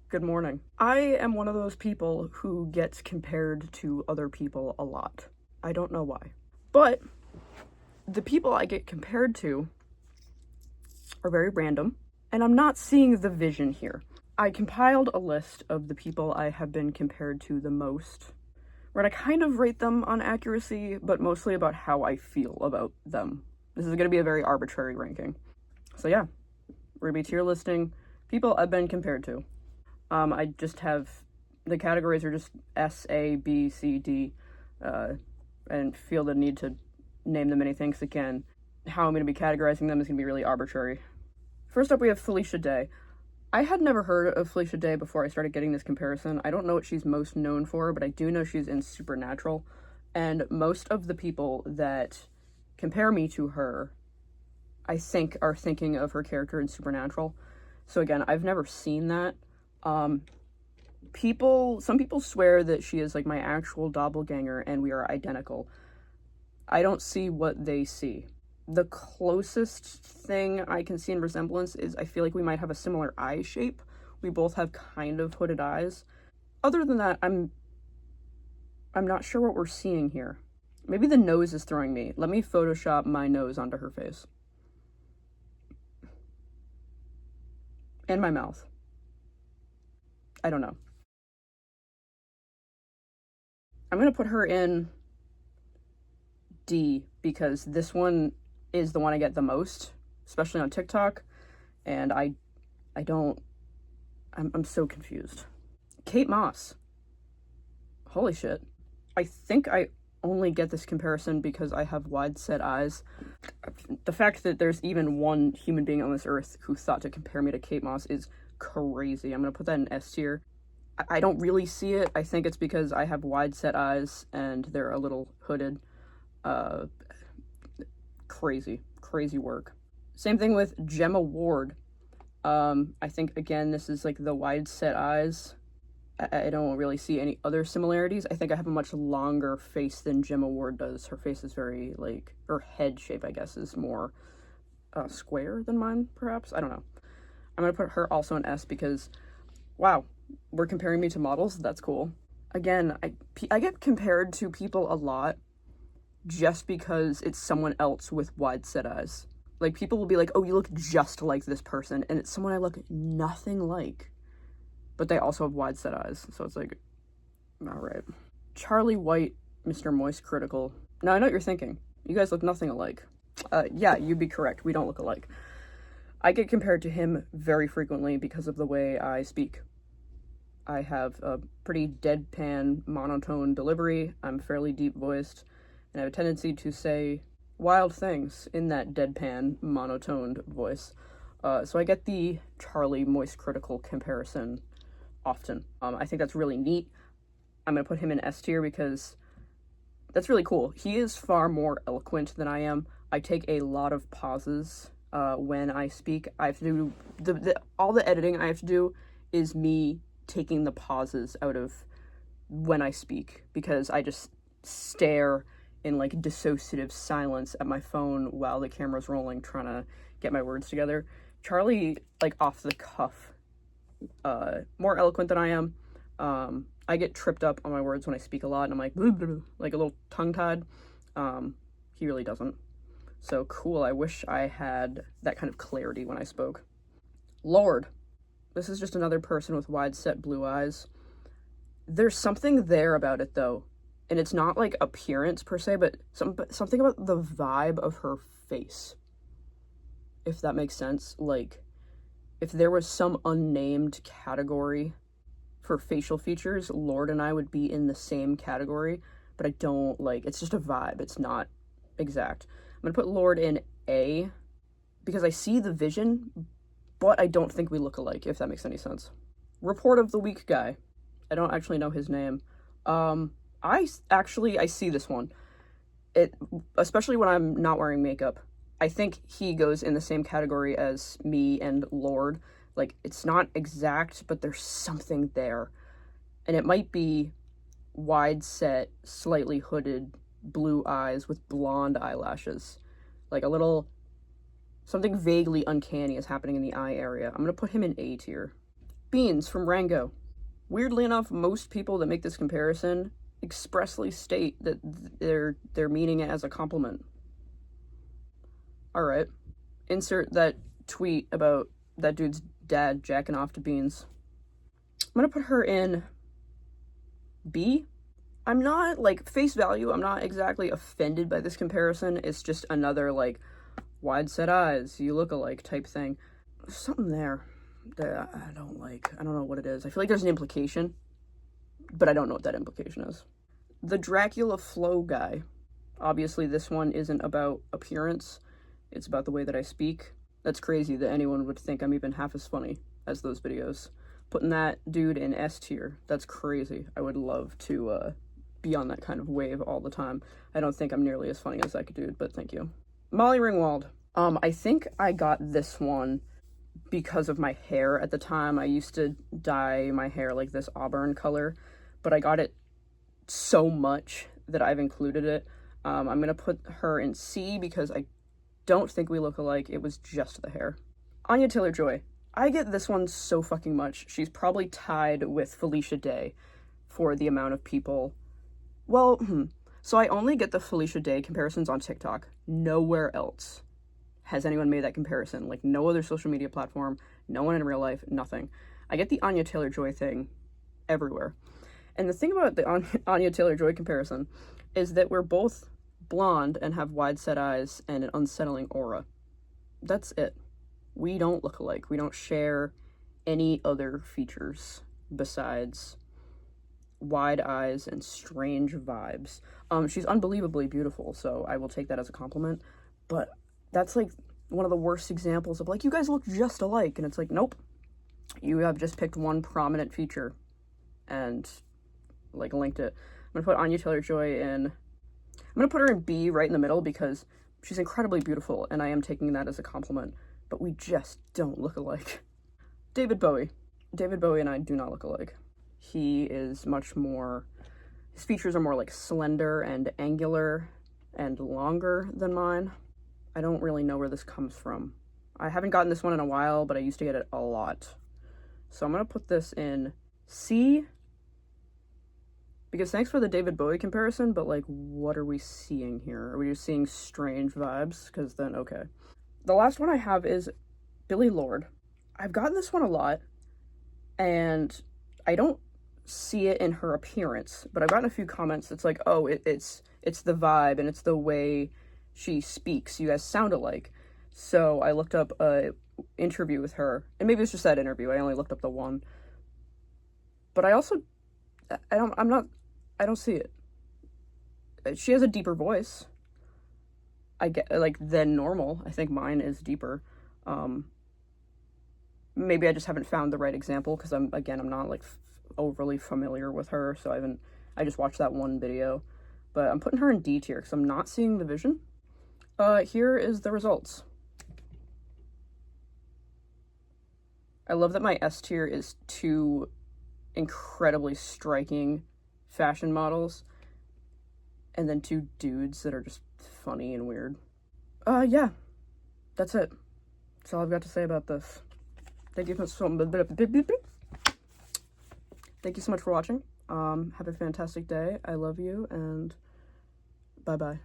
Good morning. I am one of those people who gets compared to other people a lot. I don't know why. But the people I get compared to are very random, and I'm not seeing the vision here. I compiled a list of the people I have been compared to the most, where I kind of rate them on accuracy, but mostly about how I feel about them. This is going to be a very arbitrary ranking. So yeah, we're going to be tier listing people I've been compared to. I just have, the categories are just S, A, B, C, D, and feel the need to name them anything, because again, how I'm going to be categorizing them is going to be really arbitrary. First up, we have Felicia Day. I had never heard of Felicia Day before I started getting this comparison. I don't know what she's most known for, but I do know she's in Supernatural, and most of the people that compare me to her, I think, are thinking of her character in Supernatural. So again, I've never seen that. Some people swear that she is like my actual doppelganger and we are identical. I don't see what they see. The closest thing I can see in resemblance is I feel like we might have a similar eye shape. We both have kind of hooded eyes. Other than that, I'm not sure what we're seeing here. Maybe the nose is throwing me. Let me Photoshop my nose onto her face. And my mouth. I don't know. I'm going to put her in D because this one is the one I get the most, especially on TikTok, and I'm so confused. Kate Moss. Holy shit. I think I only get this comparison because I have wide set eyes. The fact that there's even one human being on this earth who thought to compare me to Kate Moss is crazy. I'm gonna put that in S tier. I don't really see it. I think it's because I have wide set eyes and they're a little hooded. Crazy work. Same thing with Gemma Ward. I think again this is like the wide set eyes. I don't really see any other similarities. I think I have a much longer face than Gemma Ward does. Her face is very like, her head shape I guess is more square than mine perhaps. I don't know. I'm gonna put her also in S because, wow, we're comparing me to models. That's cool. Again, I get compared to people a lot just because it's someone else with wide set eyes. Like, people will be like, oh, you look just like this person, and it's someone I look nothing like, but they also have wide set eyes, so it's like, all right. Charlie White, Mr. Moist Critical. Now, I know what you're thinking. You guys look nothing alike. Yeah, you'd be correct. We don't look alike. I get compared to him very frequently because of the way I speak. I have a pretty deadpan, monotone delivery. I'm fairly deep-voiced, and I have a tendency to say wild things in that deadpan, monotoned voice. So I get the Charlie Moist Critical comparison often. I think that's really neat. I'm going to put him in S tier because that's really cool. He is far more eloquent than I am. I take a lot of pauses when I speak. I have to do, all the editing I have to do is me taking the pauses out of when I speak, because I just stare in like dissociative silence at my phone while the camera's rolling, trying to get my words together. Charlie, like off the cuff, more eloquent than I am. I get tripped up on my words when I speak a lot, and I'm like, blah, blah, blah, like a little tongue-tied. He really doesn't. So cool, I wish I had that kind of clarity when I spoke. Lord. This is just another person with wide-set blue eyes. There's something there about it, though. And it's not, like, appearance, per se, but something about the vibe of her face. If that makes sense. Like, if there was some unnamed category for facial features, Lord and I would be in the same category. But I don't, like, it's just a vibe. It's not exact. I'm gonna put Lord in A, because I see the vision, but I don't think we look alike, if that makes any sense. Report of the Week guy. I don't actually know his name. I see this one. Especially when I'm not wearing makeup. I think he goes in the same category as me and Lord. Like, it's not exact, but there's something there. And it might be wide set, slightly hooded, blue eyes with blonde eyelashes. Like a little... something vaguely uncanny is happening in the eye area. I'm going to put him in A tier. Beans from Rango. Weirdly enough, most people that make this comparison expressly state that they're meaning it as a compliment. Alright. Insert that tweet about that dude's dad jacking off to Beans. I'm gonna put her in B. I'm not, like, face value, I'm not exactly offended by this comparison. It's just another, like, wide set eyes, you look alike type thing. There's something there that I don't like. I don't know what it is. I feel like there's an implication, but I don't know what that implication is. The Dracula Flow guy. Obviously, this one isn't about appearance. It's about the way that I speak. That's crazy that anyone would think I'm even half as funny as those videos. Putting that dude in S tier, that's crazy. I would love to be on that kind of wave all the time. I don't think I'm nearly as funny as that dude, but thank you. Molly Ringwald. I think I got this one because of my hair at the time. I used to dye my hair like this auburn color, but I got it so much that I've included it. I'm gonna put her in C because I don't think we look alike. It was just the hair. Anya Taylor-Joy. I get this one so fucking much. She's probably tied with Felicia Day for the amount of people. Well, so I only get the Felicia Day comparisons on TikTok. Nowhere else has anyone made that comparison. Like, no other social media platform, no one in real life, nothing. I get the Anya Taylor-Joy thing everywhere. And the thing about the Anya Taylor-Joy comparison is that we're both blonde and have wide set eyes and an unsettling aura. That's it. We don't look alike. We don't share any other features besides wide eyes and strange vibes. She's unbelievably beautiful, so I will take that as a compliment. But that's like one of the worst examples of like, you guys look just alike. And it's like, nope. You have just picked one prominent feature and like linked it. I'm gonna put Anya Taylor-Joy in. I'm gonna put her in B right in the middle because she's incredibly beautiful and I am taking that as a compliment. But we just don't look alike. David Bowie. David Bowie and I do not look alike. He is much more, his features are more like slender and angular and longer than mine. I don't really know where this comes from. I haven't gotten this one in a while, but I used to get it a lot. So I'm gonna put this in C, because thanks for the David Bowie comparison, but like, what are we seeing here? Are we just seeing strange vibes? Because then, okay. The last one I have is Billie Lourd. I've gotten this one a lot, and I don't see it in her appearance, but I've gotten a few comments that's like, oh, it's the vibe, and it's the way she speaks. You guys sound alike. So I looked up a interview with her, and maybe it's just that interview. I only looked up the one. But I also, I don't see it. She has a deeper voice. I get, like, than normal. I think mine is deeper. Maybe I just haven't found the right example because I'm not like overly familiar with her, so I just watched that one video. But I'm putting her in D tier because I'm not seeing the vision. Here is the results. I love that my S tier is two incredibly striking fashion models and then two dudes that are just funny and weird. Yeah, that's it. That's all I've got to say about this. Thank you so much for watching. Have a fantastic day. I love you, and bye-bye.